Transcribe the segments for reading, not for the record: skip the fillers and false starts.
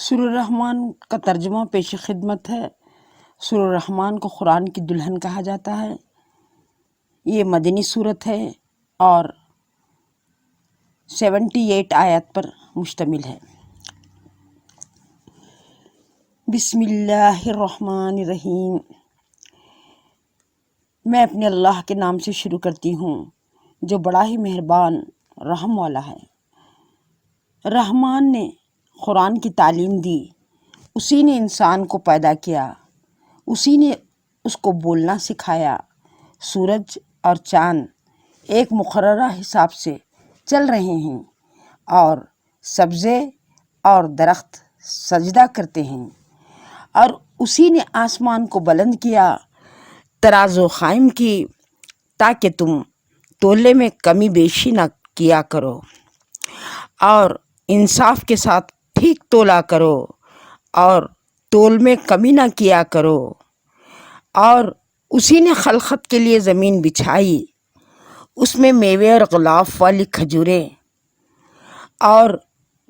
سورہ الرحمن کا ترجمہ پیش خدمت ہے۔ سورہ الرحمن کو قرآن کی دلہن کہا جاتا ہے۔ یہ مدنی صورت ہے اور 78 آیات پر مشتمل ہے۔ بسم اللہ الرحمن الرحیم۔ میں اپنے اللہ کے نام سے شروع کرتی ہوں جو بڑا ہی مہربان رحم والا ہے۔ رحمان نے قرآن کی تعلیم دی، اسی نے انسان کو پیدا کیا، اسی نے اس کو بولنا سکھایا۔ سورج اور چاند ایک مقررہ حساب سے چل رہے ہیں اور سبزے اور درخت سجدہ کرتے ہیں، اور اسی نے آسمان کو بلند کیا، ترازو قائم کی تاکہ تم تولے میں کمی بیشی نہ کیا کرو اور انصاف کے ساتھ ٹھیک تولا کرو اور تول میں کمی نہ کیا کرو۔ اور اسی نے خلقت کے لیے زمین بچھائی، اس میں میوے اور غلاف والی کھجوریں اور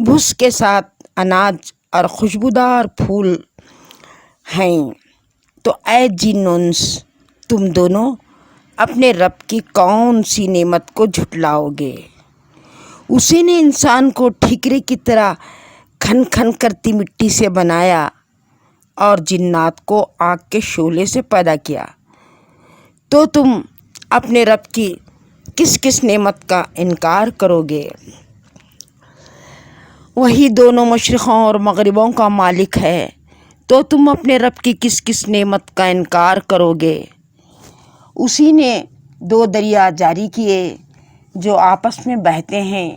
بھس کے ساتھ اناج اور خوشبودار پھول ہیں۔ تو اے جن و انس، تم دونوں اپنے رب کی کون سی نعمت کو جھٹلاؤ گے؟ اسی نے انسان کو ٹھیکرے کی طرح کھن کھن کرتی مٹی سے بنایا اور جنات کو آگ کے شعلے سے پیدا کیا۔ تو تم اپنے رب کی کس کس نعمت کا انکار کرو گے؟ وہی دونوں مشرقوں اور مغربوں کا مالک ہے، تو تم اپنے رب کی کس کس نعمت کا انکار کرو گے؟ اسی نے دو دریا جاری کیے جو آپس میں بہتے ہیں،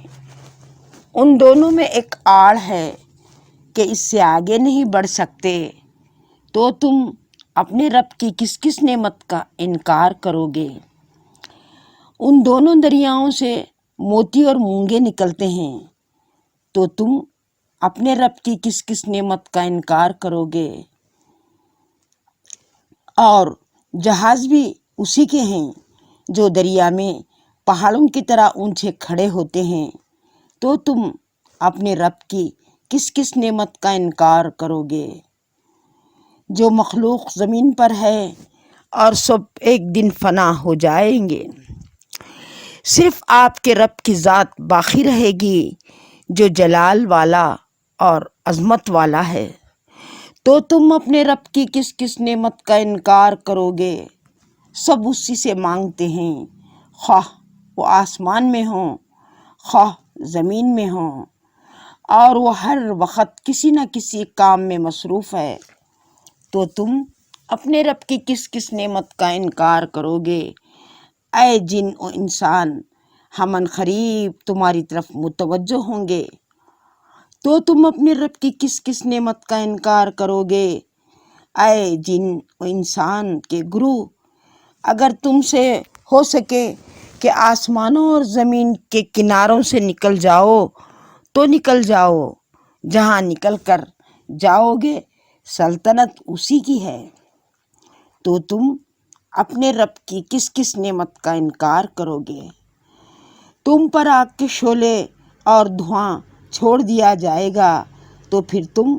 ان دونوں میں ایک آڑ ہے کہ اس سے آگے نہیں بڑھ سکتے، تو تم اپنے رب کی کس کس نعمت کا انکار کرو گے؟ ان دونوں دریاؤں سے موتی اور مونگے نکلتے ہیں، تو تم اپنے رب کی کس کس نعمت کا انکار کرو گے؟ اور جہاز بھی اسی کے ہیں جو دریا میں پہاڑوں کی طرح اونچے کھڑے ہوتے ہیں، تو تم اپنے رب کی کس کس نعمت کا انکار کرو گے؟ جو مخلوق زمین پر ہے اور سب ایک دن فنا ہو جائیں گے، صرف آپ کے رب کی ذات باقی رہے گی جو جلال والا اور عظمت والا ہے۔ تو تم اپنے رب کی کس کس نعمت کا انکار کرو گے؟ سب اسی سے مانگتے ہیں، خواہ وہ آسمان میں ہوں خواہ زمین میں ہوں، اور وہ ہر وقت کسی نہ کسی کام میں مصروف ہے۔ تو تم اپنے رب کی کس کس نعمت کا انکار کرو گے؟ اے جن و انسان، ہم عنقریب تمہاری طرف متوجہ ہوں گے، تو تم اپنے رب کی کس کس نعمت کا انکار کرو گے؟ اے جن و انسان کے گروہ، اگر تم سے ہو سکے کہ آسمانوں اور زمین کے کناروں سے نکل جاؤ تو نکل جاؤ، جہاں نکل کر جاؤ گے سلطنت اسی کی ہے۔ تو تم اپنے رب کی کس کس نعمت کا انکار کرو گے؟ تم پر آگ کے شعلے اور دھواں چھوڑ دیا جائے گا، تو پھر تم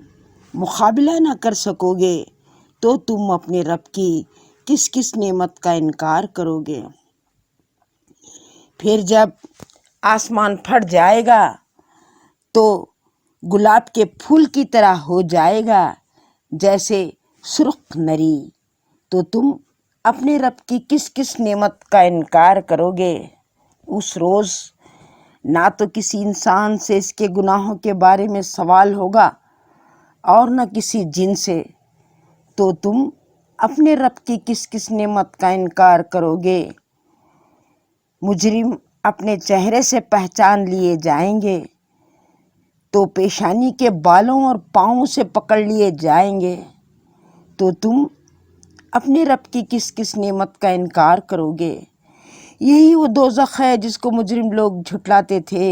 مقابلہ نہ کر سکو گے، تو تم اپنے رب کی کس کس نعمت کا انکار کرو گے؟ پھر جب آسمان پھٹ جائے گا تو گلاب کے پھول کی طرح ہو جائے گا جیسے سرخ نری، تو تم اپنے رب کی کس کس نعمت کا انکار کرو گے؟ اس روز نہ تو کسی انسان سے اس کے گناہوں کے بارے میں سوال ہوگا اور نہ کسی جن سے، تو تم اپنے رب کی کس کس نعمت کا انکار کرو گے؟ مجرم اپنے چہرے سے پہچان لیے جائیں گے تو پیشانی کے بالوں اور پاؤں سے پکڑ لیے جائیں گے، تو تم اپنے رب کی کس کس نعمت کا انکار کرو گے؟ یہی وہ دوزخ ہے جس کو مجرم لوگ جھٹلاتے تھے۔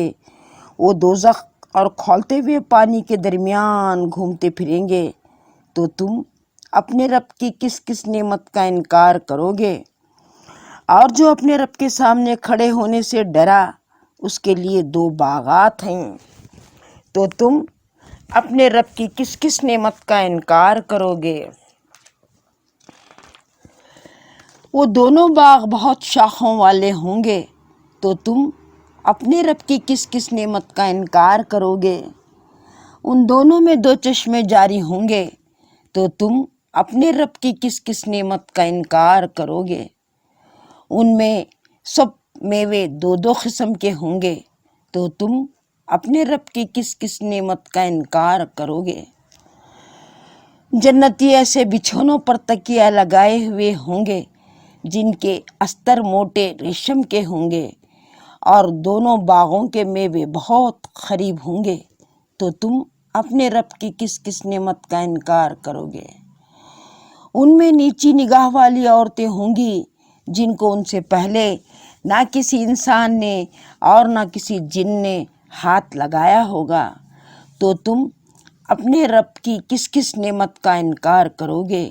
وہ دوزخ اور کھولتے ہوئے پانی کے درمیان گھومتے پھریں گے، تو تم اپنے رب کی کس کس نعمت کا انکار کرو گے؟ اور جو اپنے رب کے سامنے کھڑے ہونے سے ڈرا، اس کے لیے 2 باغات ہیں۔ تو تم اپنے رب کی کس کس نعمت کا انکار کرو گے؟ وہ دونوں باغ بہت شاخوں والے ہوں گے تو تم اپنے رب کی کس کس نعمت کا انکار کرو گے؟ ان دونوں میں 2 چشمے جاری ہوں گے تو تم اپنے رب کی کس کس نعمت کا انکار کرو گے؟ ان میں سب میوے 2 قسم کے ہوں گے تو تم اپنے رب کی کس کس نعمت کا انکار کرو گے؟ جنتی ایسے بچھونوں پر تکیہ لگائے ہوئے ہوں گے جن کے استر موٹے ریشم کے ہوں گے اور دونوں باغوں کے میوے بہت قریب ہوں گے تو تم اپنے رب کی کس کس نعمت کا انکار کرو گے؟ ان میں نیچی نگاہ والی عورتیں ہوں گی جن کو ان سے پہلے نہ کسی انسان نے اور نہ کسی جن نے ہاتھ لگایا ہوگا تو تم اپنے رب کی کس کس نعمت کا انکار کرو گے؟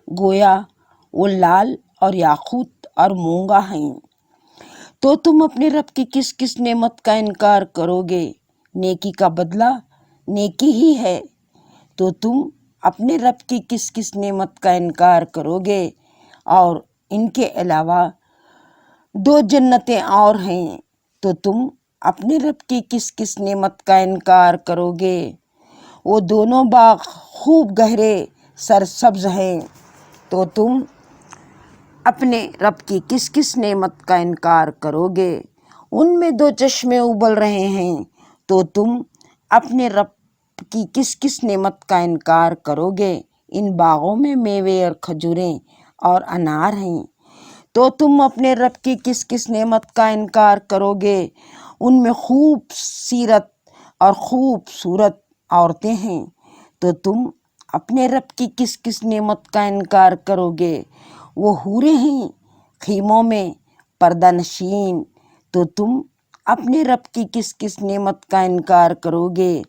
گویا وہ لال اور یاقوت اور مونگا ہیں تو تم اپنے رب کی کس کس نعمت کا انکار کرو گے؟ نیکی کا بدلہ نیکی ہی ہے تو تم اپنے رب کی کس کس نعمت کا انکار کرو گے؟ اور ان کے علاوہ 2 جنتیں اور ہیں تو تم اپنے رب کی کس کس نعمت کا انکار کرو گے؟ وہ دونوں باغ خوب گہرے سرسبز ہیں تو تم اپنے رب کی کس کس نعمت کا انکار کرو گے؟ ان میں 2 چشمے ابل رہے ہیں تو تم اپنے رب کی کس کس نعمت کا انکار کرو گے؟ ان باغوں میں میوے اور کھجوریں اور انار ہیں تو تم اپنے رب کی کس کس نعمت کا انکار کرو گے؟ ان میں خوب سیرت اور خوبصورت عورتیں ہیں تو تم اپنے رب کی کس کس نعمت کا انکار کرو گے؟ وہ حوریں ہیں خیموں میں پردہ نشین تو تم اپنے رب کی کس کس نعمت کا انکار کرو گے؟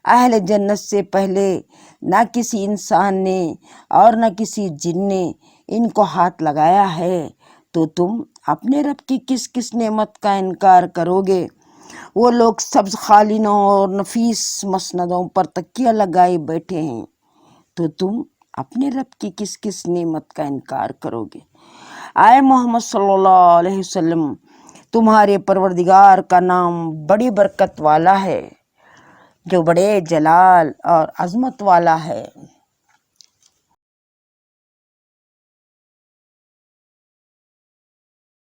اہل جنت سے پہلے نہ کسی انسان نے اور نہ کسی جن نے ان کو ہاتھ لگایا ہے تو تم اپنے رب کی کس کس نعمت کا انکار کرو گے؟ وہ لوگ سبز قالینوں اور نفیس مسندوں پر تکیہ لگائے بیٹھے ہیں تو تم اپنے رب کی کس کس نعمت کا انکار کرو گے؟ آئے محمد صلی اللہ علیہ وسلم، تمہارے پروردگار کا نام بڑی برکت والا ہے جو بڑے جلال اور عظمت والا ہے۔